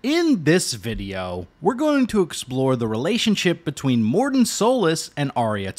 In this video, we're going to explore the relationship between Mordin Solus and Aria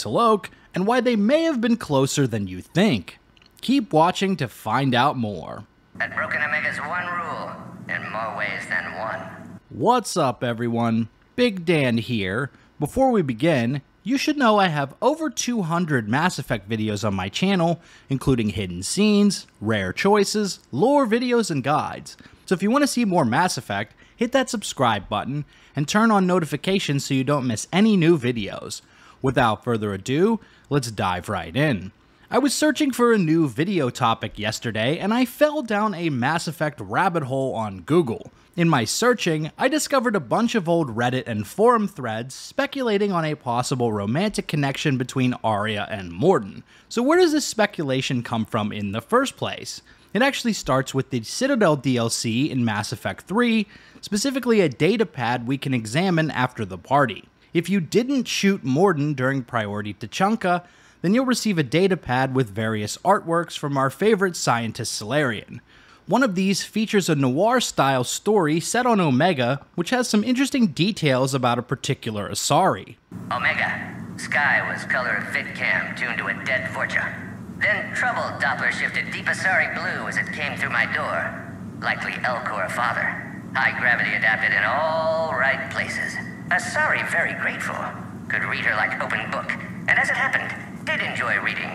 and why they may have been closer than you think. Keep watching to find out more. At Broken Omega's one rule, in more ways than one. What's up everyone? Big Dan here. Before we begin, you should know I have over 200 Mass Effect videos on my channel, including hidden scenes, rare choices, lore videos, and guides. So if you want to see more Mass Effect, hit that subscribe button and turn on notifications so you don't miss any new videos. Without further ado, let's dive right in. I was searching for a new video topic yesterday and I fell down a Mass Effect rabbit hole on Google. In my searching, I discovered a bunch of old Reddit and forum threads speculating on a possible romantic connection between Aria and Mordin. So where does this speculation come from in the first place? It actually starts with the Citadel DLC in Mass Effect 3, specifically a datapad we can examine after the party. If you didn't shoot Mordin during Priority Tuchanka, then you'll receive a datapad with various artworks from our favorite scientist Salarian. One of these features a noir-style story set on Omega, which has some interesting details about a particular Asari. Omega. Sky was color of VidCam tuned to a dead Fortune. Then troubled Doppler shifted deep Asari blue as it came through my door. Likely Elcor father. High gravity adapted in all right places. Asari very grateful. Could read her like open book. And as it happened, did enjoy reading.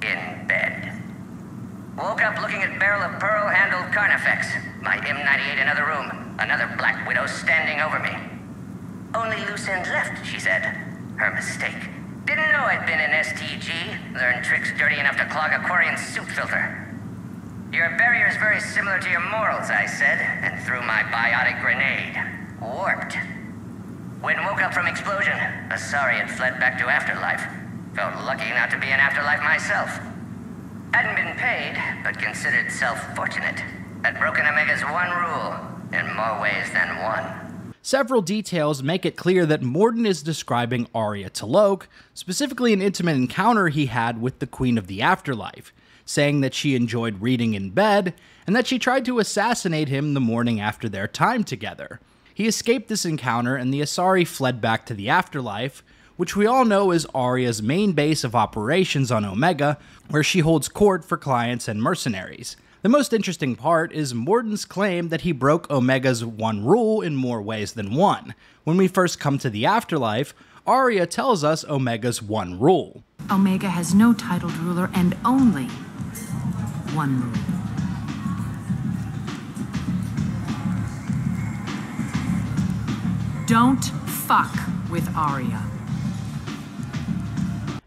In bed. Woke up looking at barrel of pearl-handled Carnifex. My M98 in other room. Another Black Widow standing over me. Only loose end left, she said. Her mistake. Didn't know I'd been in STG. Learned tricks dirty enough to clog a Quarian suit filter. Your barrier's very similar to your morals, I said, and threw my biotic grenade. Warped. When woke up from explosion, Asari had fled back to Afterlife. Felt lucky not to be in Afterlife myself. Hadn't been paid, but considered self-fortunate. At Broken Omega's one rule, in more ways than one. Several details make it clear that Mordin is describing Aria specifically an intimate encounter he had with the Queen of the Afterlife, saying that she enjoyed reading in bed, and that she tried to assassinate him the morning after their time together. He escaped this encounter and the Asari fled back to the Afterlife, which we all know is Aria's main base of operations on Omega, where she holds court for clients and mercenaries. The most interesting part is Mordin's claim that he broke Omega's one rule in more ways than one. When we first come to the Afterlife, Aria tells us Omega's one rule. Omega has no titled ruler and only one rule. Don't fuck with Aria.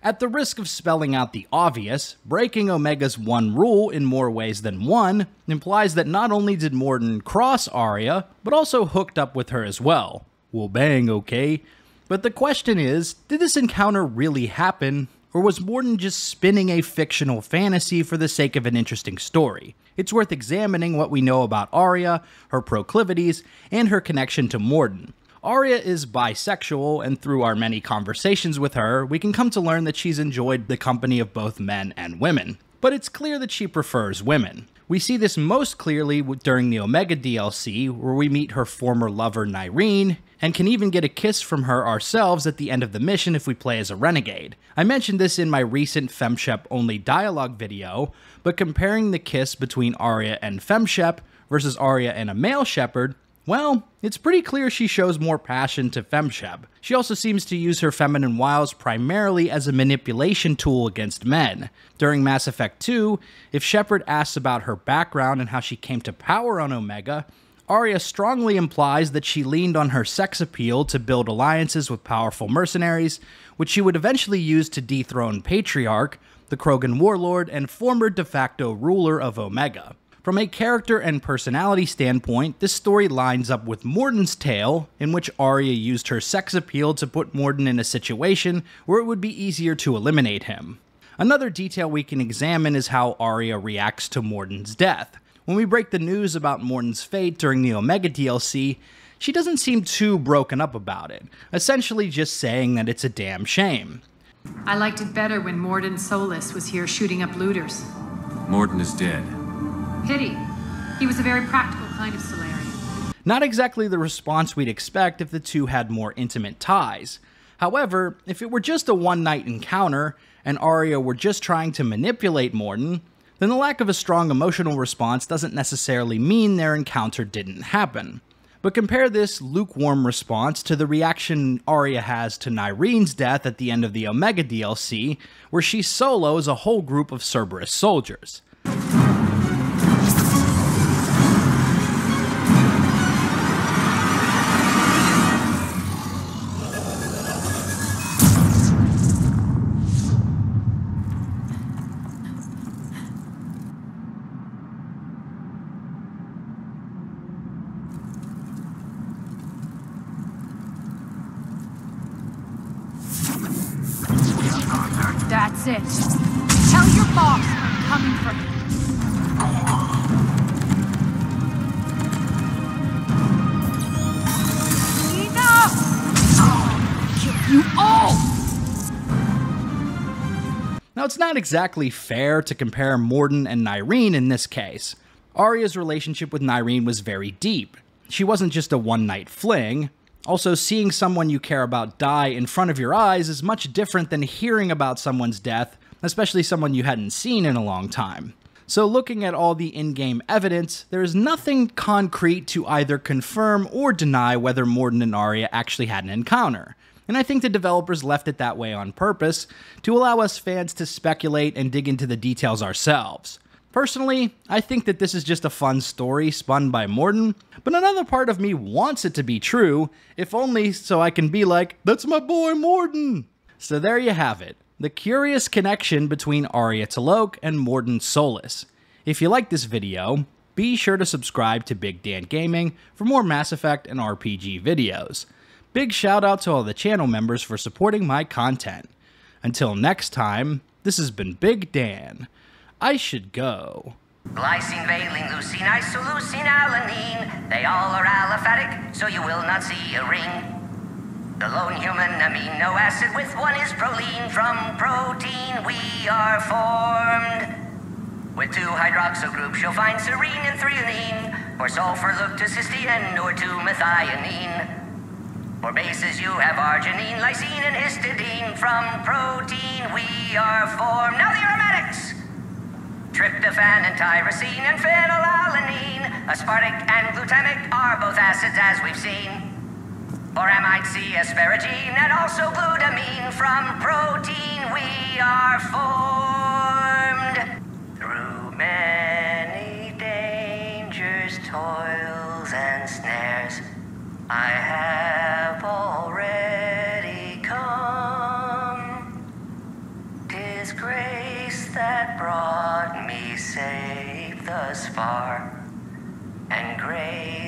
At the risk of spelling out the obvious, breaking Omega's one rule in more ways than one implies that not only did Mordin cross Aria, but also hooked up with her as well. Well, bang, okay? But the question is, did this encounter really happen, or was Mordin just spinning a fictional fantasy for the sake of an interesting story? It's worth examining what we know about Aria, her proclivities, and her connection to Mordin. Aria is bisexual, and through our many conversations with her, we can come to learn that she's enjoyed the company of both men and women. But it's clear that she prefers women. We see this most clearly during the Omega DLC, where we meet her former lover Nyreen, and can even get a kiss from her ourselves at the end of the mission if we play as a renegade. I mentioned this in my recent FemShep-only dialogue video, but comparing the kiss between Aria and FemShep versus Aria and a male Shepard, well, it's pretty clear she shows more passion to FemShep. She also seems to use her feminine wiles primarily as a manipulation tool against men. During Mass Effect 2, if Shepard asks about her background and how she came to power on Omega, Aria strongly implies that she leaned on her sex appeal to build alliances with powerful mercenaries, which she would eventually use to dethrone Patriarch, the Krogan warlord and former de facto ruler of Omega. From a character and personality standpoint, this story lines up with Mordin's tale, in which Aria used her sex appeal to put Mordin in a situation where it would be easier to eliminate him. Another detail we can examine is how Aria reacts to Mordin's death. When we break the news about Mordin's fate during the Omega DLC, she doesn't seem too broken up about it, essentially just saying that it's a damn shame. I liked it better when Mordin Solus was here shooting up looters. Mordin is dead. Pity. He was a very practical kind of Solarian. Not exactly the response we'd expect if the two had more intimate ties. However, if it were just a one-night encounter, and Aria were just trying to manipulate Mordin, then the lack of a strong emotional response doesn't necessarily mean their encounter didn't happen. But compare this lukewarm response to the reaction Aria has to Nyrene's death at the end of the Omega DLC, where she solos a whole group of Cerberus soldiers. That's it. Tell your boss I'm coming for him. Enough! I'll kill you all! Now, it's not exactly fair to compare Mordin and Nyrene in this case. Aria's relationship with Nyrene was very deep. She wasn't just a one-night fling. Also, seeing someone you care about die in front of your eyes is much different than hearing about someone's death, especially someone you hadn't seen in a long time. So looking at all the in-game evidence, there is nothing concrete to either confirm or deny whether Mordin and Aria actually had an encounter. And I think the developers left it that way on purpose, to allow us fans to speculate and dig into the details ourselves. Personally, I think that this is just a fun story spun by Mordin, but another part of me wants it to be true, if only so I can be like, that's my boy Mordin! So there you have it, the curious connection between Aria T'Loak and Mordin Solus. If you like this video, be sure to subscribe to Big Dan Gaming for more Mass Effect and RPG videos. Big shout out to all the channel members for supporting my content. Until next time, this has been Big Dan. I should go. Glycine, valine, leucine, isoleucine, alanine. They all are aliphatic, so you will not see a ring. The lone human amino acid with one is proline. From protein we are formed. With 2 hydroxyl groups you'll find serine and threonine. For sulfur look to cysteine or to methionine. For bases you have arginine, lysine, and histidine. From protein we are formed. Now the aromatics! Tryptophan and tyrosine and phenylalanine. Aspartic and glutamic are both acids as we've seen. For amide C, asparagine, and also glutamine. From protein we are formed. Through many dangers, toils, and snares, I have already come. 'Tis grace that brought me safe thus far, and grace